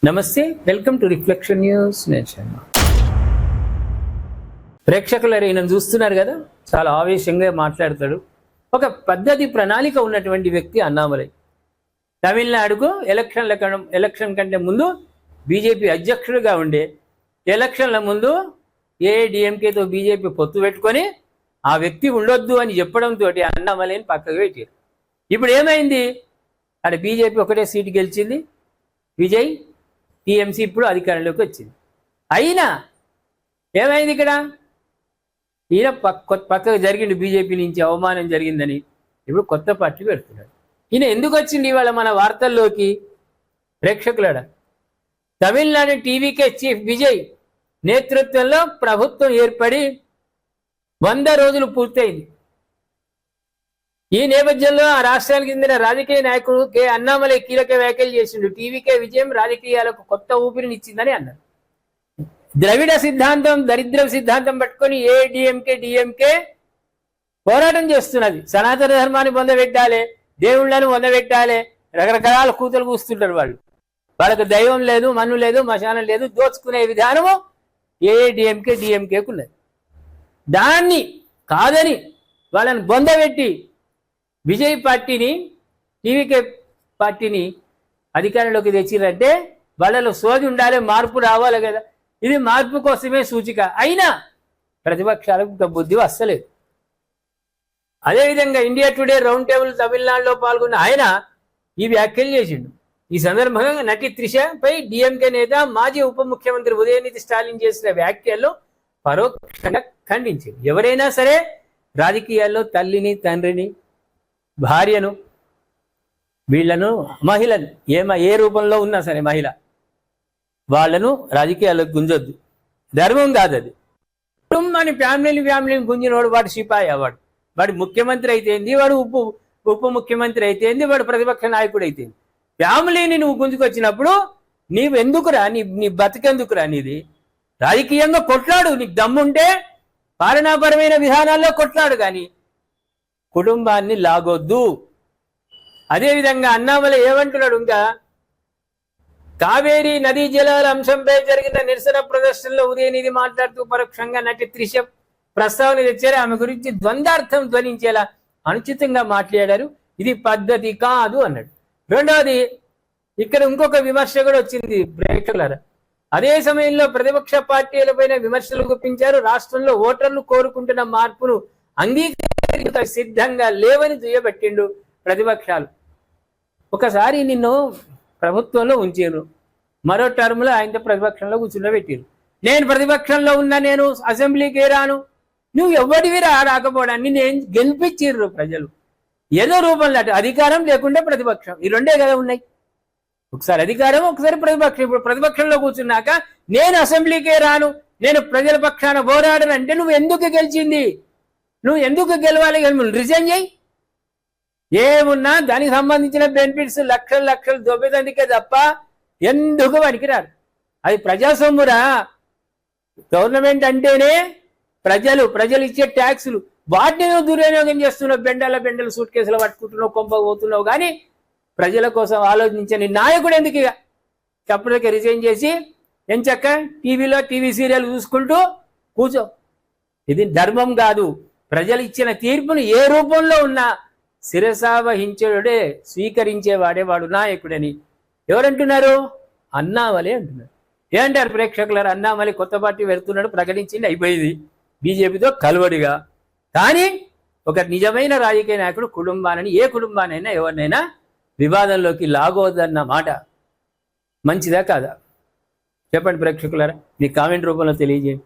నమస్తే, welcome to reflection news. నేను శర్మ. ప్రేక్షకులు ఈయన చూస్తున్నారు కదా, చాలా ఆవేశంగా మాట్లాడతాడు. ఒక పద్ధతి ప్రణాళిక ఉన్నటువంటి వ్యక్తి అన్నామలై. తమిళనాడుకు ఎలక్షన్ కంటే ముందు బీజేపీ అధ్యక్షుడిగా ఉండే, ఎలక్షన్ల ముందు ఏఐడిఎంకేతో బీజేపీ పొత్తు పెట్టుకొని ఆ వ్యక్తి ఉండొద్దు అని చెప్పడంతో అన్నామలైని పక్కకు పెట్టారు. ఇప్పుడు ఏమైంది? అక్కడ బీజేపీ ఒకటే సీటు గెలిచింది, విజయ్. టీఎంసీ ఇప్పుడు అధికారంలోకి వచ్చింది. అయినా ఏమైంది ఇక్కడ? ఈయన పక్కకు జరిగింది, బీజేపీ నుంచి అవమానం జరిగిందని ఇప్పుడు కొత్త పార్టీ పెడుతున్నాడు. ఈయన ఎందుకు వచ్చింది ఇవాళ మన వార్తల్లోకి? ప్రేక్షకులాడ, తమిళనాడు టీవీకే చీఫ్ విజయ్ నేతృత్వంలో ప్రభుత్వం ఏర్పడి 100 రోజులు పూర్తయింది. ఈ నేపథ్యంలో ఆ రాష్ట్రానికి చెందిన రాజకీయ నాయకుడు కె అన్నామలై కీలక వ్యాఖ్యలు చేసిండు. టీవీకే విజయం రాజకీయాలకు కొత్త ఊపిరినిచ్చిందని అన్నారు. ద్రవిడ సిద్ధాంతం, దరిద్ర సిద్ధాంతం పట్టుకొని డిఎంకే పోరాటం చేస్తున్నది. సనాతన ధర్మాన్ని పొందబెట్టాలి, దేవుళ్లను పొందబెట్టాలి, రకరకాల కూతలు కూస్తుంటారు వాళ్ళు. వాళ్ళకు దైవం లేదు, మన్ను లేదు, మశానం లేదు, దోచుకునే విధానము డిఎంకేకు ఉన్నది. దాన్ని కాదని వాళ్ళని బొందబెట్టి విజయ్ పార్టీని, టీవీకే పార్టీని అధికారంలోకి తెచ్చిరంటే వాళ్ళలో సోది ఉండాలి, మార్పు రావాలి కదా. ఇది మార్పు కోసమే సూచిక. అయినా ప్రతిపక్షాలకు బుద్ధి వస్తలేదు. అదేవిధంగా ఇండియా టుడే రౌండ్ టేబుల్ తమిళనాడులో పాల్గొన్న ఆయన ఈ వ్యాఖ్యలు చేసిండు. ఈ సందర్భంగా నటి త్రిషపై డిఎంకే నేత మాజీ ఉప ముఖ్యమంత్రి ఉదయనిధి స్టాలిన్ చేసిన వ్యాఖ్యల్లో పరోక్షంగా ఖండించింది. ఎవరైనా సరే రాజకీయాల్లో తల్లిని, తండ్రిని, భార్యను, వీళ్లను, మహిళను, ఏ రూపంలో ఉన్నా సరే మహిళ, వాళ్లను రాజకీయాలకు గుంజొద్దు. ధర్మం కాదు అది. కుటుంబాన్ని, ఫ్యామిలీని గుంజినవాడు వాడు సిపాయి. వాడు ముఖ్యమంత్రి అయితేంది, వాడు ఉప ముఖ్యమంత్రి అయితేంది, వాడు ప్రతిపక్ష నాయకుడు అయితేంది. ఫ్యామిలీని నువ్వు గుంజుకొచ్చినప్పుడు నీవెందుకురా, నీ బతికెందుకురా? నీది రాజకీయంగా కొట్లాడు, నీకు దమ్ముంటే పాలనాపరమైన విధానాల్లో కొట్లాడు, కానీ కుటుంబాన్ని లాగొద్దు. అదేవిధంగా అన్నామలై ఏమంటున్నాడు? ఇంకా కావేరీ నదీ జలాల అంశంపై జరిగిన నిరసన ప్రదర్శనలో ఉదయనిధి మాట్లాడుతూ పరోక్షంగా నటి త్రిష ప్రస్తావన తెచ్చారు. ఆమె గురించి ద్వంద్వార్థం ధ్వనించేలా అనుచితంగా మాట్లాడారు. ఇది పద్ధతి కాదు అన్నాడు. రెండవది, ఇక్కడ ఇంకొక విమర్శ కూడా వచ్చింది ప్రేక్షకులారా. అదే సమయంలో ప్రతిపక్ష పార్టీలపైన విమర్శలు గుప్పించారు. రాష్ట్రంలో ఓటర్లు కోరుకుంటున్న మార్పును అంగీకరించ సిద్ధంగా లేవని దుయ్యబట్టిండు ప్రతిపక్షాలు. ఒకసారి నిన్ను ప్రభుత్వంలో ఉంచారు, మరో టర్మ్లో ఆయనతో ప్రతిపక్షంలో కూర్చుండబెట్టారు. నేను ప్రతిపక్షంలో ఉన్నా, నేను అసెంబ్లీకి రాను, నువ్వు ఎవడివి రాకపోవడాన్ని నేను గెలిపించారు ప్రజలు. ఏదో రూపంలో అధికారం లేకుండా ప్రతిపక్షం, ఈ రెండే కదా ఉన్నాయి. ఒకసారి అధికారం, ఒకసారి ప్రతిపక్షం. ఇప్పుడు ప్రతిపక్షంలో కూర్చున్నాక నేను అసెంబ్లీకే రాను, నేను ప్రజల పక్షాన పోరాడను అంటే నువ్వు ఎందుకు గెలిచింది? నువ్వు ఎందుకు గెలవాలి? రిజైన్ చేయి. ఏమున్నా దానికి సంబంధించిన బెనిఫిట్స్ లక్షలు దొబ్బేదందుకే తప్ప ఎందుకు పనికిరారు. అది ప్రజాసొమ్మురా. గవర్నమెంట్ అంటేనే ప్రజలు ఇచ్చే ట్యాక్సులు, వాటిని నువ్వు దుర్వినియోగం చేస్తున్నావు. బెండలు సూట్ కేసులు పట్టుకుంటున్నావు, కొంపకు పోతున్నావు. కానీ ప్రజల కోసం ఆలోచించని నాయకుడు ఎందుకు? ఇక చప్పుడుకి రిజైన్ చేసి ఎంచక్క టీవీ సీరియల్ చూసుకుంటూ కూర్చో. ఇది ధర్మం కాదు. ప్రజలు ఇచ్చిన తీర్పును ఏ రూపంలో ఉన్నా శిరసావహించడే, స్వీకరించేవాడే వాడు నాయకుడని ఎవరంటున్నారు? అన్నామలై అంటున్నారు. ఏమంటారు ప్రేక్షకులారు? అన్నామలై కొత్త పార్టీ వెళ్తున్నాడు, ప్రకటించింది, అయిపోయింది. బీజేపీతో కలువడిగా. కానీ ఒక నిజమైన రాజకీయ నాయకుడు కుటుంబాన్ని, ఏ కుటుంబానైనా ఎవరినైనా వివాదంలోకి లాగోదన్న మాట మంచిదా కాదా? చెప్పండి ప్రేక్షకులారా, మీ కామెంట్ రూపంలో తెలియజేయండి.